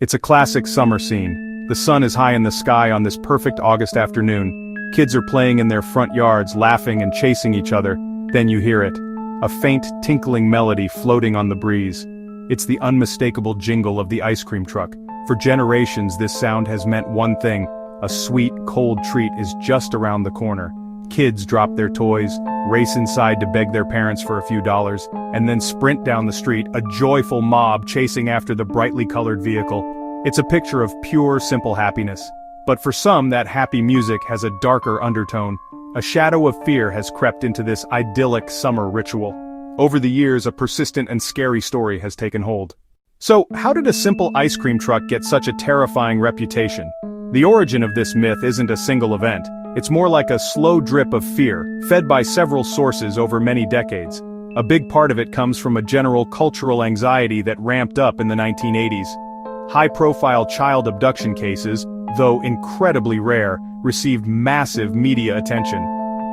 It's a classic summer scene. The sun is high in the sky on this perfect August afternoon. Kids are playing in their front yards, laughing and chasing each other. Then you hear it. A faint, tinkling melody floating on the breeze. It's the unmistakable jingle of the ice cream truck. For generations this sound has meant one thing. A sweet, cold treat is just around the corner. Kids drop their toys, race inside to beg their parents for a few dollars, and then sprint down the street, a joyful mob chasing after the brightly colored vehicle. It's a picture of pure, simple happiness. But for some, that happy music has a darker undertone. A shadow of fear has crept into this idyllic summer ritual. Over the years, a persistent and scary story has taken hold. So, how did a simple ice cream truck get such a terrifying reputation? The origin of this myth isn't a single event. It's more like a slow drip of fear, fed by several sources over many decades. A big part of it comes from a general cultural anxiety that ramped up in the 1980s. High-profile child abduction cases, though incredibly rare, received massive media attention.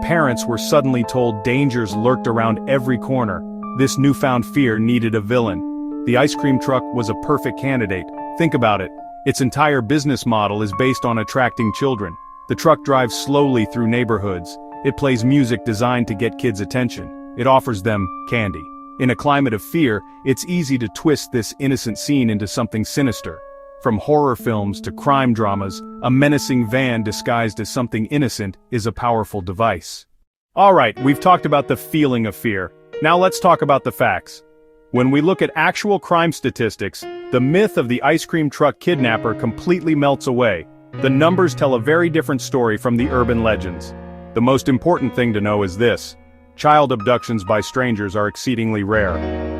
Parents were suddenly told dangers lurked around every corner. This newfound fear needed a villain. The ice cream truck was a perfect candidate. Think about it. Its entire business model is based on attracting children. The truck drives slowly through neighborhoods. It plays music designed to get kids' attention. It offers them candy. In a climate of fear, it's easy to twist this innocent scene into something sinister. From horror films to crime dramas, a menacing van disguised as something innocent is a powerful device. Alright, we've talked about the feeling of fear. Now let's talk about the facts. When we look at actual crime statistics, the myth of the ice cream truck kidnapper completely melts away. The numbers tell a very different story from the urban legends. The most important thing to know is this. Child abductions by strangers are exceedingly rare.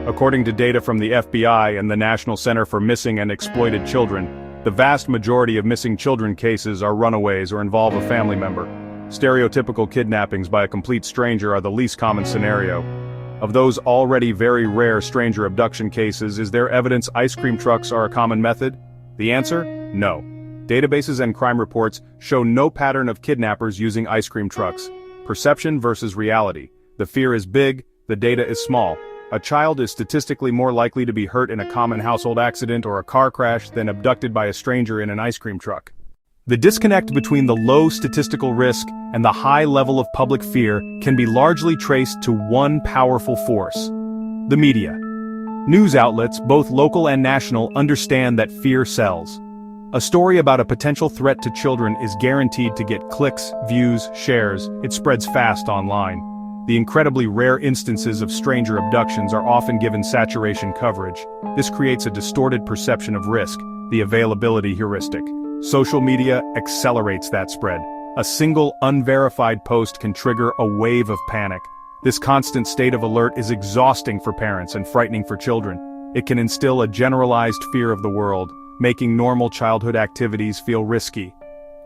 According to data from the FBI and the National Center for Missing and Exploited Children, the vast majority of missing children cases are runaways or involve a family member. Stereotypical kidnappings by a complete stranger are the least common scenario. Of those already very rare stranger abduction cases, is there evidence ice cream trucks are a common method? The answer? No. Databases and crime reports show no pattern of kidnappers using ice cream trucks. Perception versus reality. The fear is big, the data is small. A child is statistically more likely to be hurt in a common household accident or a car crash than abducted by a stranger in an ice cream truck. The disconnect between the low statistical risk and the high level of public fear can be largely traced to one powerful force: the media. News outlets, both local and national, understand that fear sells. A story about a potential threat to children is guaranteed to get clicks, views, shares. It spreads fast online. The incredibly rare instances of stranger abductions are often given saturation coverage. This creates a distorted perception of risk, the availability heuristic. Social media accelerates that spread. A single unverified post can trigger a wave of panic. This constant state of alert is exhausting for parents and frightening for children. It can instill a generalized fear of the world, making normal childhood activities feel risky.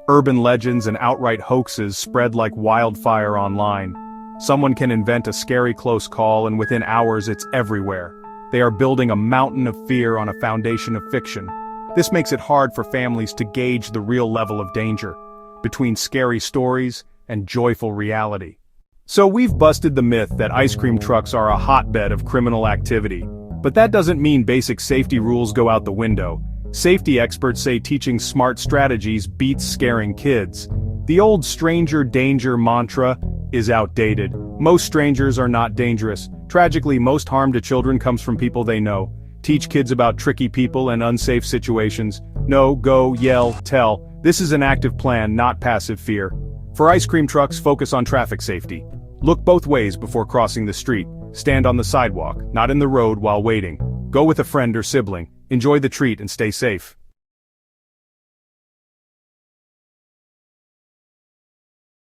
Urban legends and outright hoaxes spread like wildfire online. Someone can invent a scary close call and within hours it's everywhere. They are building a mountain of fear on a foundation of fiction. This makes it hard for families to gauge the real level of danger between scary stories and joyful reality. So we've busted the myth that ice cream trucks are a hotbed of criminal activity. But that doesn't mean basic safety rules go out the window. Safety experts say teaching smart strategies beats scaring kids. The old stranger danger mantra is outdated. Most strangers are not dangerous. Tragically, most harm to children comes from people they know. Teach kids about tricky people and unsafe situations. Know, go, yell, tell. This is an active plan, not passive fear. For ice cream trucks, focus on traffic safety. Look both ways before crossing the street. Stand on the sidewalk, not in the road while waiting. Go with a friend or sibling. Enjoy the treat and stay safe.